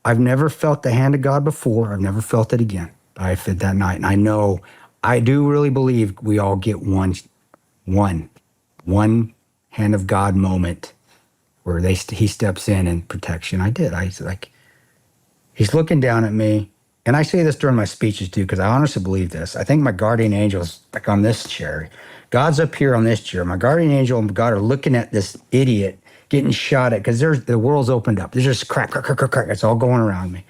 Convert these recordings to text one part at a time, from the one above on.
I've never felt the hand of God before. I've never felt it again. I felt that night. And I know, I do really believe we all get one hand of God moment where he steps in protection. I did. He's looking down at me. And I say this during my speeches too, because I honestly believe this. I think my guardian angel's like on this chair. God's up here on this chair. My guardian angel and God are looking at this idiot getting shot at because the world's opened up. There's just crack. It's all going around me.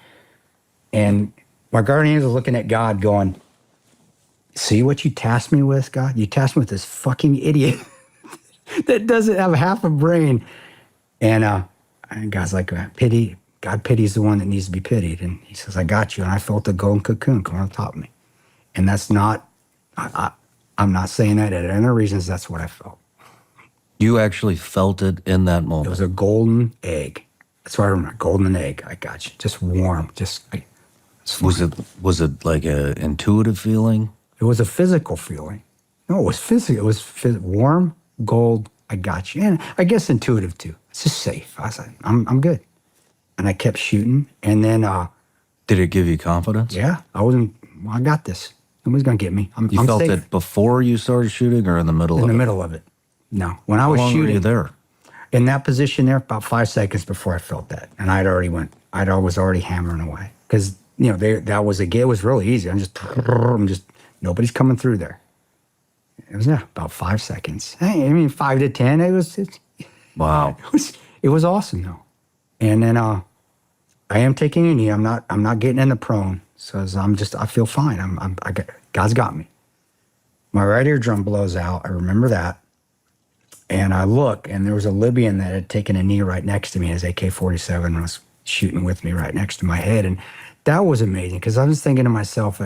And my guardian angel's looking at God going, see what you tasked me with, God? You tasked me with this fucking idiot that doesn't have half a brain. And God's like, pity. God pities the one that needs to be pitied. And he says, I got you. And I felt the golden cocoon come on top of me. And that's not, I'm not saying that. And the reason is that's what I felt. You actually felt it in that moment? It was a golden egg. That's what I remember, golden egg. I got you. Just warm. Was it like an intuitive feeling? It was a physical feeling. No, it was physical. It was warm, gold, I got you. And I guess intuitive too. It's just safe. I was like, I'm good. And I kept shooting. And then... did it give you confidence? Yeah. I got this. Nobody's going to get me. I'm felt safe. it before you started shooting or in the middle of it? In the middle of it. No. When I was shooting... How long were you there? In that position there, about 5 seconds before I felt that. And I was already hammering away. Because, it was really easy. I'm just, nobody's coming through there. It was, about 5 seconds. Hey, 5 to 10, wow. It was awesome, though. And then I am taking a knee. I'm not getting in the prone. So I feel fine. God's got me. My right eardrum blows out. I remember that. And I look, and there was a Libyan that had taken a knee right next to me. His AK-47 was shooting with me right next to my head. And that was amazing because I was thinking to myself,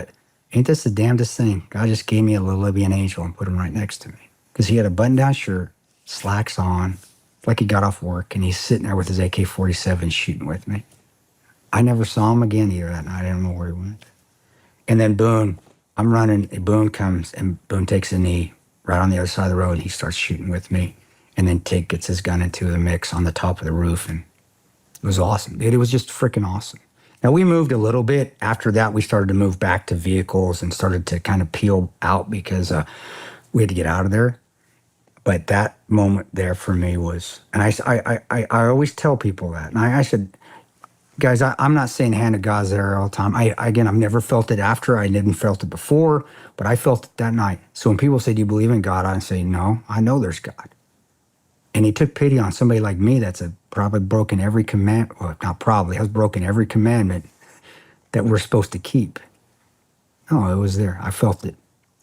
ain't this the damnedest thing? God just gave me a little Libyan angel and put him right next to me. Because he had a button-down shirt, slacks on, like he got off work, and he's sitting there with his AK-47 shooting with me. I never saw him again either that night. I don't know where he went. And then Boone, I'm running, and Boone comes, and Boone takes a knee right on the other side of the road, and he starts shooting with me. And then Tig gets his gun into the mix on the top of the roof, and it was awesome. It was just freaking awesome. Now, we moved a little bit. After that, we started to move back to vehicles and started to kind of peel out because we had to get out of there. But that moment there for me was, and I always tell people that. And I said, guys, I'm not saying hand of God's there all the time. I've never felt it after. I didn't felt it before, but I felt it that night. So when people say, do you believe in God? I say, no, I know there's God. And he took pity on somebody like me that's probably broken every command. Well, not probably, has broken every commandment that we're supposed to keep. No, it was there. I felt it.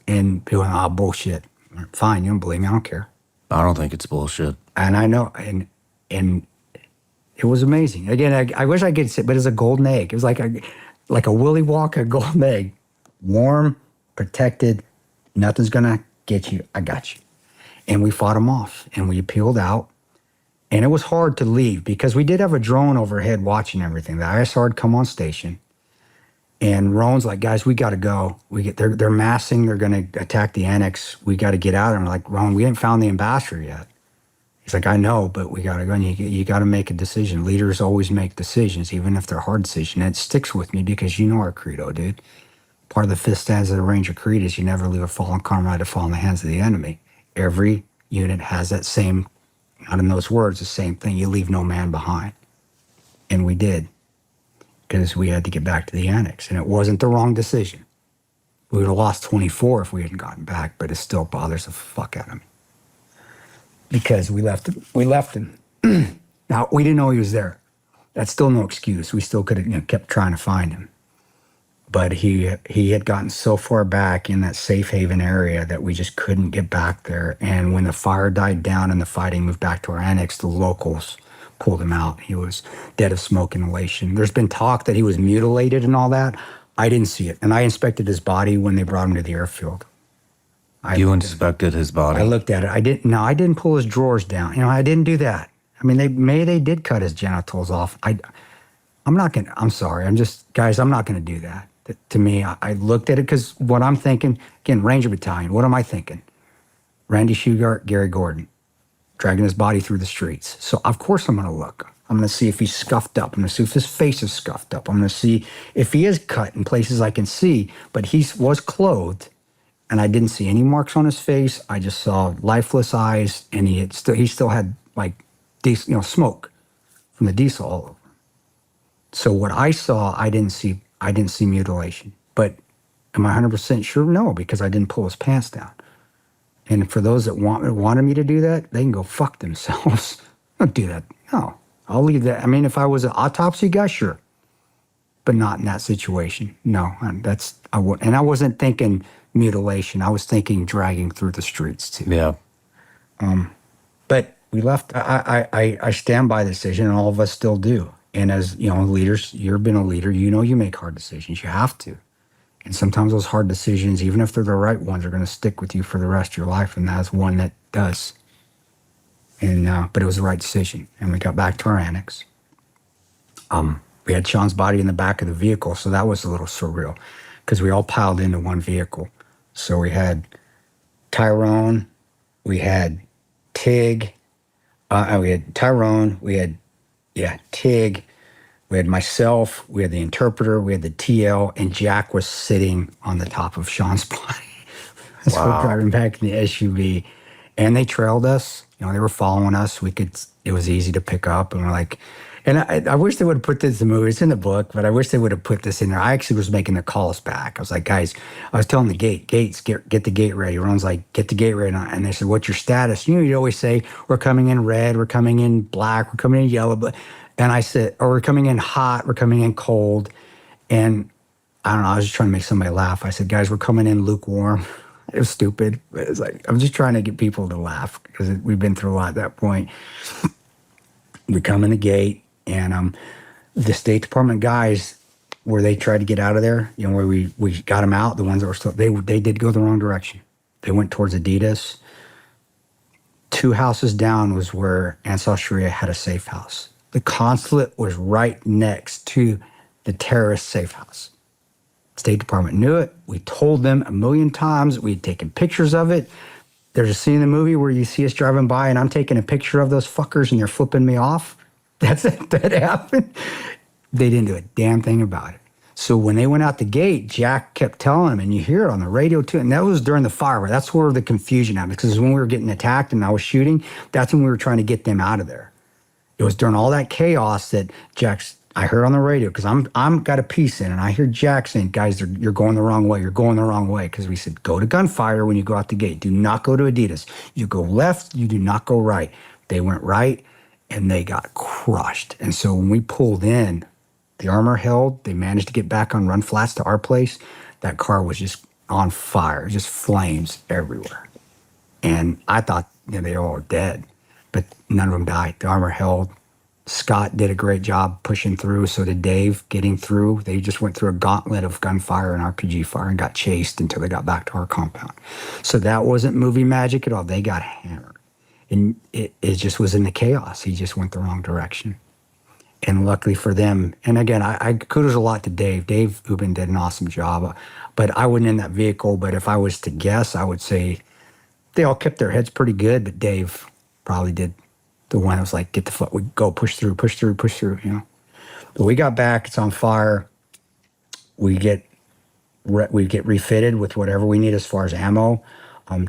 And people went, bullshit. Fine, you don't believe me, I don't care. I don't think it's bullshit. And I know, and it was amazing. Again, I wish I could say, but it's a golden egg. It was like a Willy Wonka golden egg. Warm, protected, nothing's gonna get you, I got you. And we fought them off, and we peeled out. And it was hard to leave because we did have a drone overhead watching everything. The ISR had come on station. And Roan's like, guys, we got to go. They're massing. They're going to attack the annex. We got to get out. And I'm like, Roan, we haven't found the ambassador yet. He's like, I know, but we got to go. And you got to make a decision. Leaders always make decisions, even if they're hard decisions. And it sticks with me because you know our credo, dude. Part of the fifth stanza of the Ranger Creed is you never leave a fallen comrade to fall in the hands of the enemy. Every unit has that same, not in those words, the same thing. You leave no man behind. And we did. Because we had to get back to the annex. And it wasn't the wrong decision. We would have lost 24 if we hadn't gotten back, but it still bothers the fuck out of me. Because we left him. Now, we didn't know he was there. That's still no excuse. We still could have kept trying to find him. But he had gotten so far back in that safe haven area that we just couldn't get back there. And when the fire died down and the fighting moved back to our annex, the locals pulled him out. He was dead of smoke inhalation. There's been talk that he was mutilated and all that. I didn't see it. And I inspected his body when they brought him to the airfield. You inspected his body? I looked at it. I didn't pull his drawers down. I didn't do that. I mean, they did cut his genitals off. I'm sorry. Guys, I'm not going to do that. To me, I looked at it because what I'm thinking, again, Ranger Battalion, what am I thinking? Randy Shugart, Gary Gordon, dragging his body through the streets. So, of course, I'm going to look. I'm going to see if he's scuffed up. I'm going to see if his face is scuffed up. I'm going to see if he is cut in places I can see. But he was clothed, and I didn't see any marks on his face. I just saw lifeless eyes, and he still had like smoke from the diesel all over. So what I saw, I didn't see mutilation. But am I 100% sure? No, because I didn't pull his pants down. And for those that wanted me to do that, they can go fuck themselves. Don't do that. No, I'll leave that. I mean, if I was an autopsy guy, sure, but not in that situation. No, and I wasn't thinking mutilation. I was thinking dragging through the streets too. Yeah. But we left. I stand by the decision, and all of us still do. And as leaders, you've been a leader. You make hard decisions. You have to. And sometimes those hard decisions, even if they're the right ones, are going to stick with you for the rest of your life. And that's one that does. And but it was the right decision. And we got back to our annex. We had Sean's body in the back of the vehicle, so that was a little surreal because we all piled into one vehicle. So we had Tyrone, we had Tig, we had Tyrone, we had Tig, we had myself, we had the interpreter, we had the TL, and Jack was sitting on the top of Sean's body. So we're driving back in the SUV, and they trailed us. They were following us. It was easy to pick up, and we're like, and I wish they would have put this in the movie. It's in the book, but I wish they would have put this in there. I actually was making the calls back. I was like, guys, I was telling the gates, get the gate ready. Everyone's like, get the gate ready. And they said, what's your status? You'd always say, we're coming in red, we're coming in black, we're coming in yellow. And I said, or we're coming in hot, we're coming in cold. And I don't know, I was just trying to make somebody laugh. I said, guys, we're coming in lukewarm. It was stupid, but it's like, I'm just trying to get people to laugh because we've been through a lot at that point. We come in the gate, and the State Department guys, where they tried to get out of there, where we got them out, the ones that were still, they did go the wrong direction. They went towards Adidas. 2 houses down was where Ansar Sharia had a safe house. The consulate was right next to the terrorist safe house. State Department knew it. We told them 1,000,000 times. We'd taken pictures of it. There's a scene in the movie where you see us driving by and I'm taking a picture of those fuckers and they're flipping me off. That happened. They didn't do a damn thing about it. So when they went out the gate, Jack kept telling them, and you hear it on the radio too, and that was during the fire. That's where the confusion happened, because when we were getting attacked and I was shooting, that's when we were trying to get them out of there. It was during all that chaos that I heard on the radio, because I'm got a piece in, and I hear Jack saying, guys, you're going the wrong way. You're going the wrong way. Because we said, go to Gunfire when you go out the gate. Do not go to Adidas. You go left. You do not go right. They went right, and they got crushed. And so when we pulled in, the armor held. They managed to get back on run flats to our place. That car was just on fire, just flames everywhere. And I thought they all were dead, but none of them died. The armor held. Scott did a great job pushing through. So did Dave getting through. They just went through a gauntlet of gunfire and RPG fire and got chased until they got back to our compound. So that wasn't movie magic at all. They got hammered. And it just was in the chaos. He just went the wrong direction. And luckily for them, and again, I kudos a lot to Dave. Dave Ubin did an awesome job. But I wasn't in that vehicle. But if I was to guess, I would say they all kept their heads pretty good. But Dave probably did the one that was like, get the foot, we go, push through, But we got back, it's on fire. We get refitted with whatever we need as far as ammo.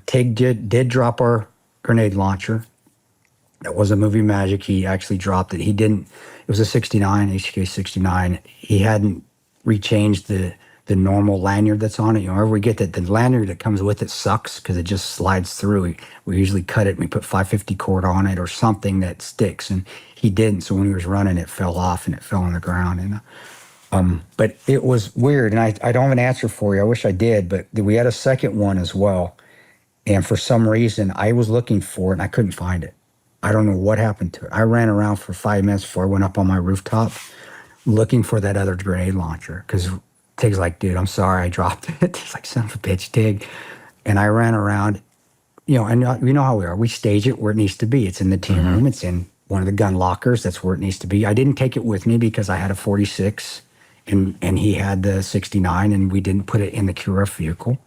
Tig did drop our grenade launcher. That was a movie magic. He actually dropped it. He didn't, it was a 69, HK 69. He hadn't rechanged the normal lanyard that's on it. Whenever we get that, the lanyard that comes with it sucks because it just slides through. We usually cut it and we put 550 cord on it or something that sticks. And he didn't. So when he was running, it fell off and it fell on the ground. And but it was weird. And I don't have an answer for you. I wish I did. But we had a second one as well. And for some reason, I was looking for it and I couldn't find it. I don't know what happened to it. I ran around for 5 minutes before I went up on my rooftop looking for that other grenade launcher, because Tig's like, dude, I'm sorry, I dropped it. He's like, son of a bitch, Tig. And I ran around, and you know how we are. We stage it where it needs to be. It's in the team room. It's in one of the gun lockers. That's where it needs to be. I didn't take it with me because I had a 46 and he had the 69, and we didn't put it in the QRF vehicle.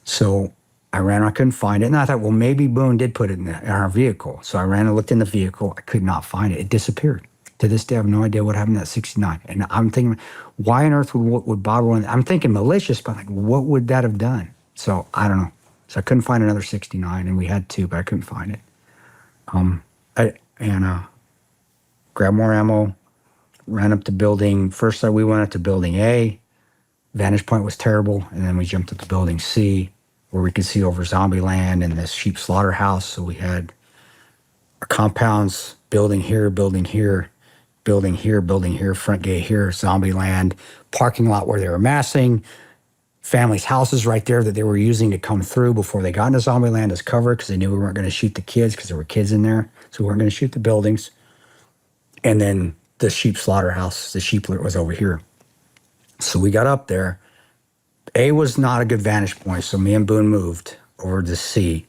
So I ran, I couldn't find it. And I thought, well, maybe Boone did put it in our vehicle. So I ran and looked in the vehicle. I could not find it. It disappeared. To this day, I have no idea what happened to that 69. And I'm thinking, why on earth would Bob run? I'm thinking malicious, but like, what would that have done? So I don't know. So I couldn't find another 69, and we had two, but I couldn't find it. Grabbed more ammo, ran up to building. First, we went up to building A. Vantage point was terrible, and then we jumped up to building C, where we could see over Zombieland and this sheep slaughterhouse. So we had our compounds, building here, building here, building here, building here, front gate here, Zombieland, parking lot where they were massing, families' houses right there that they were using to come through before they got into Zombieland as cover because they knew we weren't going to shoot the kids because there were kids in there. So we weren't going to shoot the buildings. And then the sheep slaughterhouse, the sheep was over here. So we got up there. A was not a good vantage point, so me and Boone moved over to C.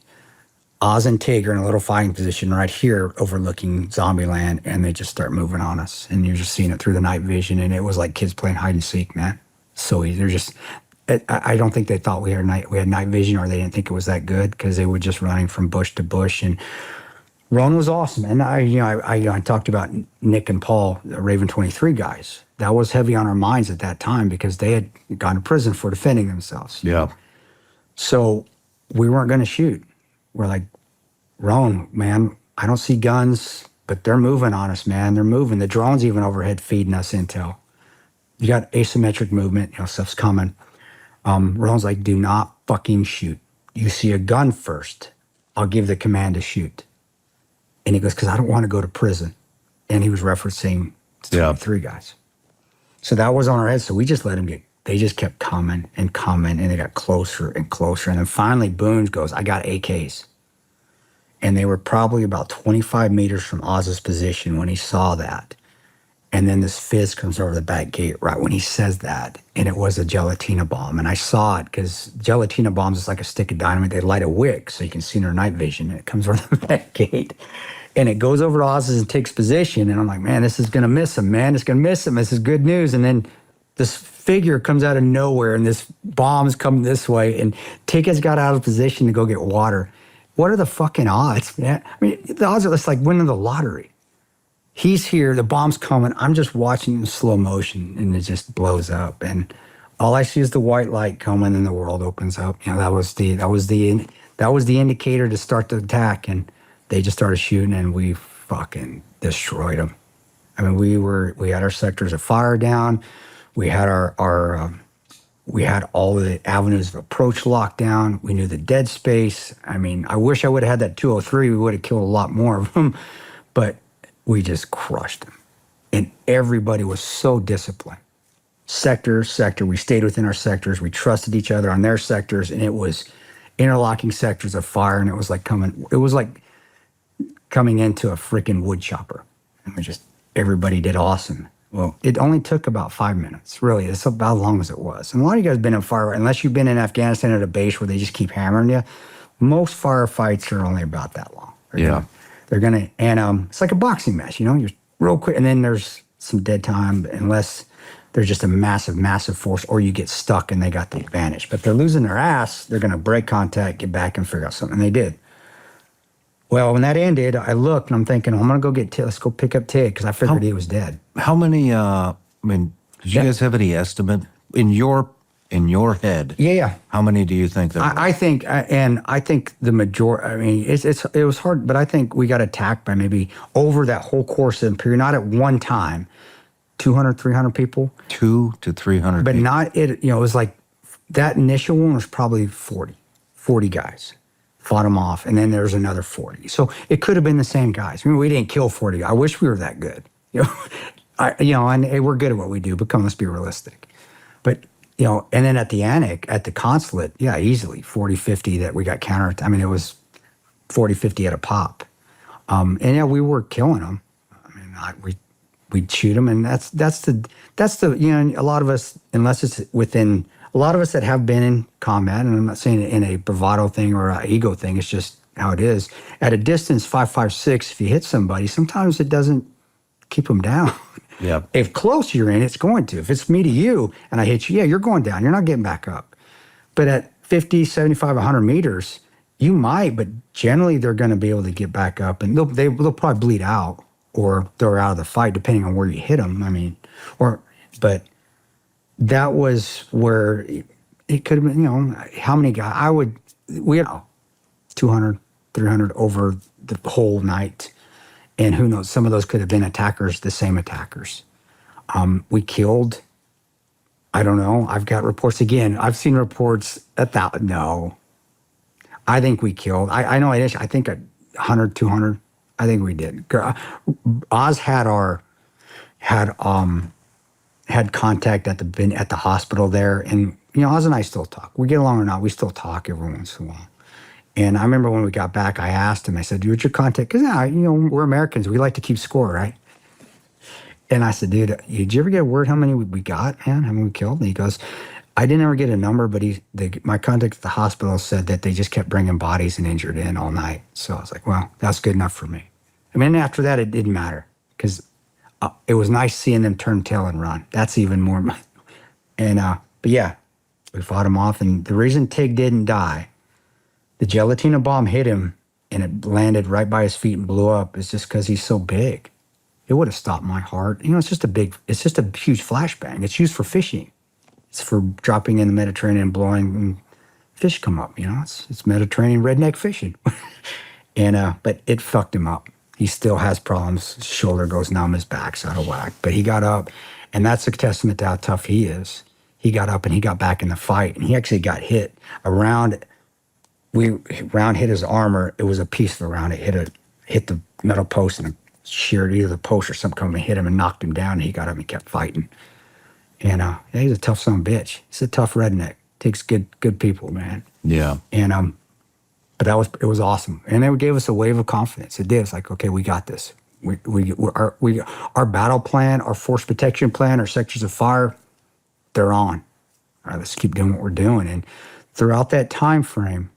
Oz and Tig are in a little fighting position right here overlooking Zombieland, and they just start moving on us. And you're just seeing it through the night vision, and it was like kids playing hide and seek, man. So they're just... I don't think they thought we had night vision, or they didn't think it was that good because they were just running from bush to bush. And Ron was awesome. And I talked about Nick and Paul, the Raven 23 guys. That was heavy on our minds at that time because they had gone to prison for defending themselves. Yeah. So we weren't going to shoot. We're like, Ron, man, I don't see guns, but they're moving on us, man. They're moving. The drone's even overhead feeding us intel. You got asymmetric movement, stuff's coming. Ron's like, do not fucking shoot. You see a gun first, I'll give the command to shoot. And he goes, because I don't want to go to prison. And he was referencing 23 guys. So that was on our head. So we just let him they just kept coming, and they got closer and closer. And then finally Boone goes, I got AKs. And they were probably about 25 meters from Oz's position when he saw that. And then this fizz comes over the back gate right when he says that. And it was a gelatina bomb. And I saw it because gelatina bombs is like a stick of dynamite. They light a wick so you can see in their night vision. And it comes over the back gate. And it goes over to Oz's and takes position. And I'm like, man, this is going to miss him, man. It's going to miss him. This is good news. And then this figure comes out of nowhere and this bomb's come this way. And Tig has got out of position to go get water. What are the fucking odds, man? I mean, the odds are just like winning the lottery. He's here, the bomb's coming. I'm just watching in slow motion, and it just blows up. And all I see is the white light coming, and the world opens up. That was the indicator to start the attack. And they just started shooting, and we fucking destroyed them. I mean, we had our sectors of fire down. We had we had all the avenues of approach locked down. We knew the dead space. I mean, I wish I would have had that 203. We would have killed a lot more of them, but we just crushed them. And everybody was so disciplined. Sector, we stayed within our sectors. We trusted each other on their sectors, and it was interlocking sectors of fire, and it was like coming into a freaking wood chopper. And everybody did awesome. Well, it only took about 5 minutes, really. That's about as long as it was. And a lot of you guys have been in fire, unless you've been in Afghanistan at a base where they just keep hammering you. Most firefights are only about that long. They're gonna, and it's like a boxing match, you're real quick, and then there's some dead time, unless there's just a massive force, or you get stuck and they got the advantage. But if they're losing their ass, they're gonna break contact, get back, and figure out something. And they did. Well, when that ended, I looked and I'm thinking, I'm gonna go get Tig. Let's go pick up Tig because I figured he was dead. How many? Did you guys have any estimate in your head? Yeah. How many do you think there were? I think the majority. I mean, it was hard, but I think we got attacked by maybe over that whole course of the period, not at one time, 200, 300 people. 200 to 300 but people. not it. It was like that initial one was probably 40 guys. Fought them off, and then there's another 40. So it could have been the same guys. I mean, we didn't kill 40. I wish we were that good. And we're good at what we do, but let's be realistic. But, and then at the at the consulate, easily 40, 50 that we got countered. I mean, it was 40, 50 at a pop. We were killing them. I mean, we'd shoot them, and that's the a lot of us, unless it's within, a lot of us that have been in combat, and I'm not saying it in a bravado thing or an ego thing, it's just how it is. At a distance, 5.56, if you hit somebody, sometimes it doesn't keep them down. Yeah. If close you're in, it's going to. If it's me to you and I hit you, you're going down. You're not getting back up. But at 50, 75, 100 meters, you might, but generally they're going to be able to get back up, and they'll probably bleed out, or they're out of the fight, depending on where you hit them. I mean, but that was where it could have been, you know, how many guys we had 200, 300 over the whole night. And who knows, some of those could have been attackers, the same attackers. We killed, I don't know. I've got reports again. I've seen reports no. I think we killed. I know I think 100, 200. I think we did. Oz had contact at the hospital there, and you know, Oz and I still talk. We get along or not, we still talk every once in a while. And I remember when we got back, I asked him. I said, "What's your contact?" Because you know, we're Americans. We like to keep score, right? And I said, "Dude, did you ever get word how many we got, man? How many we killed?" And he goes, "I didn't ever get a number, but my contact at the hospital said that they just kept bringing bodies and injured in all night." So I was like, "Well, that's good enough for me." I mean, after that, it didn't matter because it was nice seeing them turn tail and run. That's even more. And but yeah, we fought him off, and the reason Tig didn't die, the gelatina bomb hit him and it landed right by his feet and blew up, is just because he's so big. It would have stopped my heart. You know, it's just a huge flashbang. It's used for fishing. It's for dropping in the Mediterranean and blowing and fish come up. You know, it's Mediterranean redneck fishing. And but it fucked him up. He still has problems. His shoulder goes numb, his back's out of whack. But he got up, and that's a testament to how tough he is. He got up and he got back in the fight, and he actually got hit. A round hit his armor. It was a piece of a round. It hit the metal post and sheared either the post or something come and hit him and knocked him down. And he got up and kept fighting. And yeah, he's a tough son of a bitch. He's a tough redneck. Takes good people, man. Yeah. And but it was awesome. And it gave us a wave of confidence. It did. It's like, okay, we got this. Our battle plan, our force protection plan, our sectors of fire, they're on. All right, let's keep doing what we're doing. And throughout that time frame,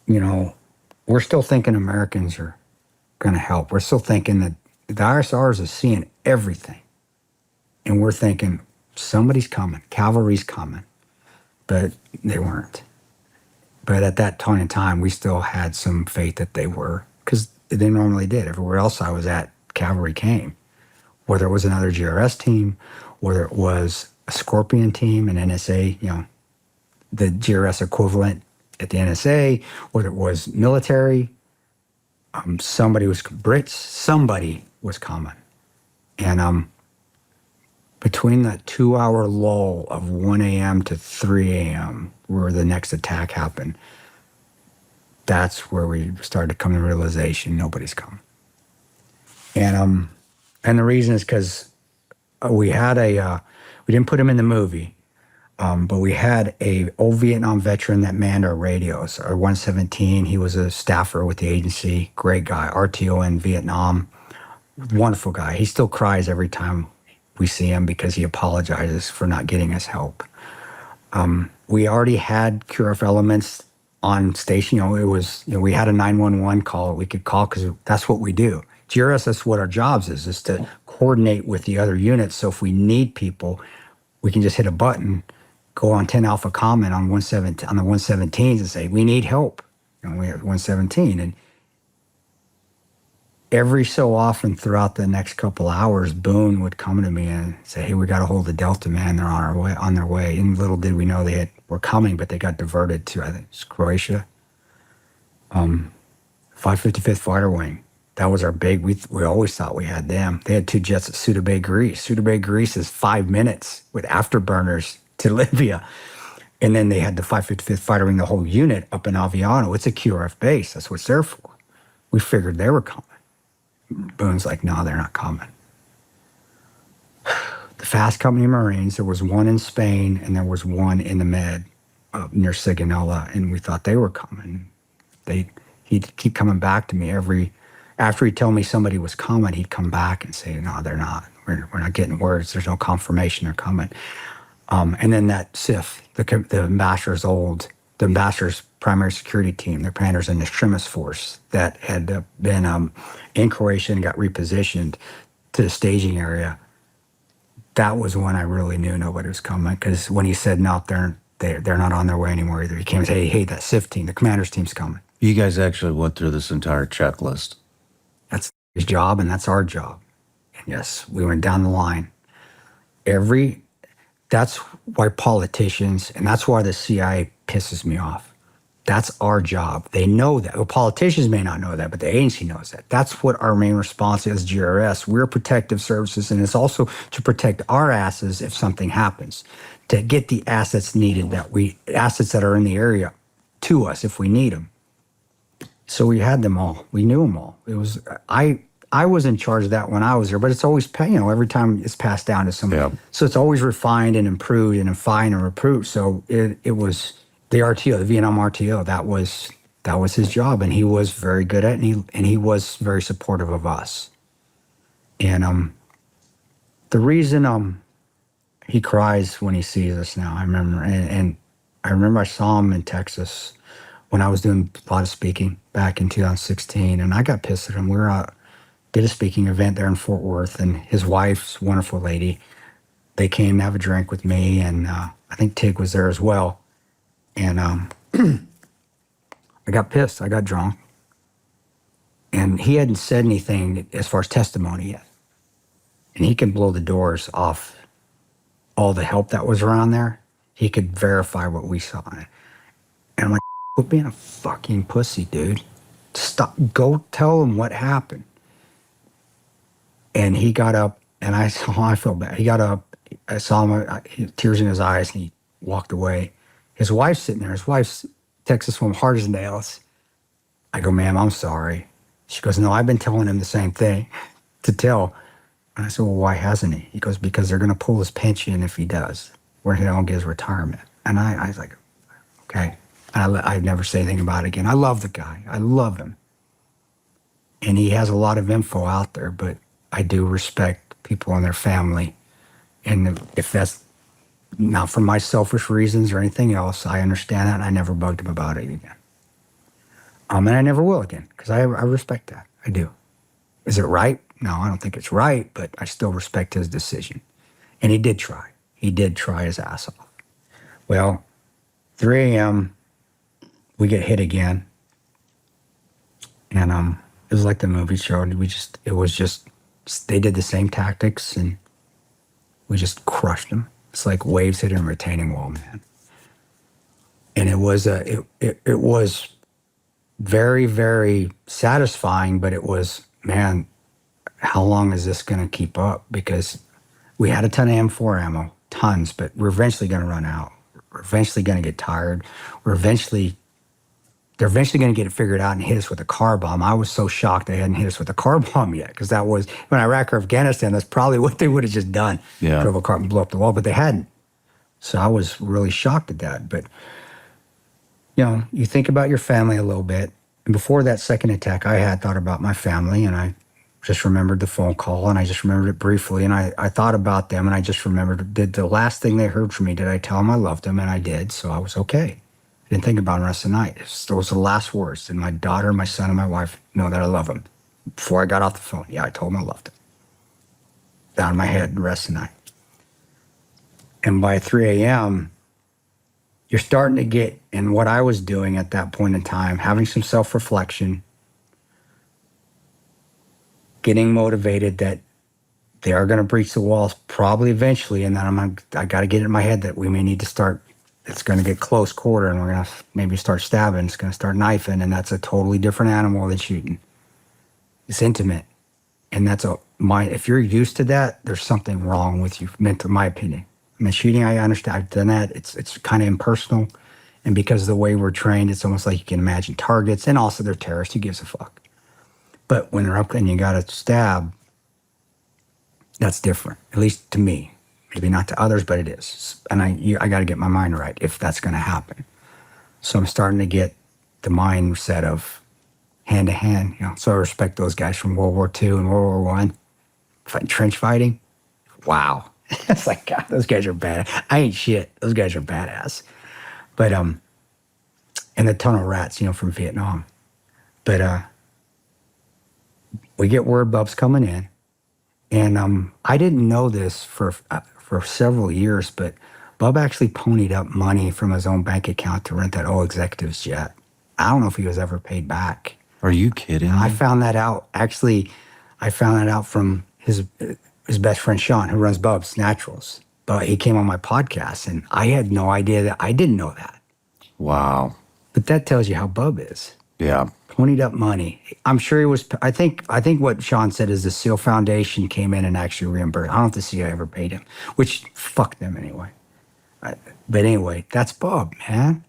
you know, we're still thinking Americans are going to help. We're still thinking that the ISRs is seeing everything. And we're thinking somebody's coming, cavalry's coming. But they weren't. But at that point in time, we still had some faith that they were, because they normally did. Everywhere else I was at, cavalry came. Whether it was another GRS team, whether it was a Scorpion team, an NSA, you know, the GRS equivalent at the NSA, whether it was military, somebody was coming. And between that 2-hour lull of 1 a.m. to 3 a.m., where the next attack happened, that's where we started to come to the realization nobody's coming. And the reason is because we didn't put him in the movie, but we had a old Vietnam veteran that manned our radios, our 117. He was a staffer with the agency, great guy, RTO in Vietnam, wonderful guy. He still cries every time we see him because he apologizes for not getting us help. We already had QRF elements on station. You know, we had a 911 call we could call because that's what we do. GRS, that's what our jobs is to coordinate with the other units. So if we need people, we can just hit a button, go on 10 Alpha comment on the 117s and say, we need help. And we have 117. And every so often throughout the next couple hours, Boone would come to me and say, "Hey, we got a hold of Delta, man. They're on their way." And little did we know were coming, but they got diverted to, I think it's Croatia. 555th Fighter Wing. That was our big. We always thought we had them. They had 2 jets at Suda Bay, Greece. Suda Bay, Greece is 5 minutes with afterburners to Libya. And then they had the 555th Fighter Wing, the whole unit up in Aviano. It's a QRF base. That's what it's there for. We figured they were coming. Boone's like, no, they're not coming. The Fast Company Marines, there was one in Spain and there was one in the Med near Sigonella, and we thought they were coming. He'd keep coming back to me after he'd tell me somebody was coming, he'd come back and say, no, they're not. We're not getting words. There's no confirmation they're coming. And then that SIF, the ambassador's primary security team, their commanders in the extremist force that had been in Croatia and got repositioned to the staging area. That was when I really knew nobody was coming, because when he said, no, they're not on their way anymore either. He came and said, hey, that SIF team, the commander's team's coming. You guys actually went through this entire checklist. That's his job, and that's our job. And yes, we went down the line. That's why politicians, and that's why the CIA pisses me off. That's our job. They know that. Well, politicians may not know that, but the agency knows that. That's what our main response is, GRS. We're protective services, and it's also to protect our asses if something happens, to get the assets needed, assets that are in the area to us if we need them. So we had them all. We knew them all. It was I was in charge of that when I was there, but it's always, every time it's passed down to somebody. Yeah. So it's always refined and improved and refined and improved. So it was the RTO, the Vietnam RTO. That was his job, and he was very good at it, and he was very supportive of us. And the reason he cries when he sees us now, I remember, and I remember I saw him in Texas when I was doing a lot of speaking back in 2016, and I got pissed at him. We were out, did a speaking event there in Fort Worth, and his wife's wonderful lady, they came to have a drink with me, and I think Tig was there as well. And I got pissed. I got drunk. And he hadn't said anything as far as testimony yet. And he could blow the doors off all the help that was around there. He could verify what we saw. And I'm like, quit being a fucking pussy, dude. Stop. Go tell him what happened. And he got up, and I felt bad. He got up, I saw him, tears in his eyes, and he walked away. His wife's sitting there. His wife's Texas woman, hard as nails. I go, ma'am, I'm sorry. She goes, no, I've been telling him the same thing to tell. And I said, well, why hasn't he? He goes, because they're going to pull his pension if he does, where he don't get his retirement. And I was like, okay. And I'd never say anything about it again. I love the guy. I love him. And he has a lot of info out there, but I do respect people and their family. And if that's not for my selfish reasons or anything else, I understand that, and I never bugged him about it again. And I never will again, because I respect that. I do. Is it right? No, I don't think it's right, but I still respect his decision. And he did try. He did try his ass off. Well, 3 a.m., we get hit again. And it was like the movie showed. They did the same tactics, and we just crushed them. It's like waves hitting a retaining wall, man. And it was very, very satisfying, but it was, man, how long is this going to keep up? Because we had a ton of M4 ammo, tons, but we're eventually going to run out. We're eventually going to get tired. They're eventually going to get it figured out and hit us with a car bomb. I was so shocked they hadn't hit us with a car bomb yet, because that was, when Iraq or Afghanistan, that's probably what they would have just done. Yeah. Drove a car and blow up the wall, but they hadn't. So I was really shocked at that. But, you think about your family a little bit. And before that second attack, I had thought about my family, and I just remembered the phone call, and I just remembered it briefly. And I thought about them, and I just remembered, did the last thing they heard from me, did I tell them I loved them? And I did, so I was okay. I didn't think about it the rest of the night. Those were the last words. And my daughter, my son, and my wife know that I love them. Before I got off the phone, yeah, I told them I loved them. Down in my head the rest of the night. And by 3 a.m., you're starting to get, and what I was doing at that point in time, having some self-reflection, getting motivated that they are going to breach the walls probably eventually, and then I got to get it in my head that we may need to start, it's going to get close quarter, and we're going to maybe start stabbing, it's going to start knifing, and that's a totally different animal than shooting. It's intimate. And if you're used to that, there's something wrong with you, in my opinion. I mean, shooting, I understand, I've done that. It's kind of impersonal. And because of the way we're trained, it's almost like you can imagine targets. And also they're terrorists, who gives a fuck? But when they're up and you got to stab, that's different, at least to me. Maybe not to others, but it is. And I got to get my mind right if that's going to happen. So I'm starting to get the mindset of hand to hand. So I respect those guys from World War II and World War I. Trench fighting. Wow. It's like, God, those guys are bad. I ain't shit. Those guys are badass. But, and the tunnel rats, from Vietnam. But we get word Bub's coming in. And I didn't know this for several years, but Bub actually ponied up money from his own bank account to rent that old executive's jet. I don't know if he was ever paid back. Are you kidding? I found that out actually I found it out from his best friend Sean, who runs Bub's Naturals. But he came on my podcast, and I had no idea that I didn't know that. Wow. But that tells you how Bub is. Yeah. Ponied up money. I'm sure he was. I think what Sean said is the SEAL Foundation came in and actually reimbursed. I don't know if the SEAL ever paid him, which fuck them anyway. But anyway, that's Bub, man.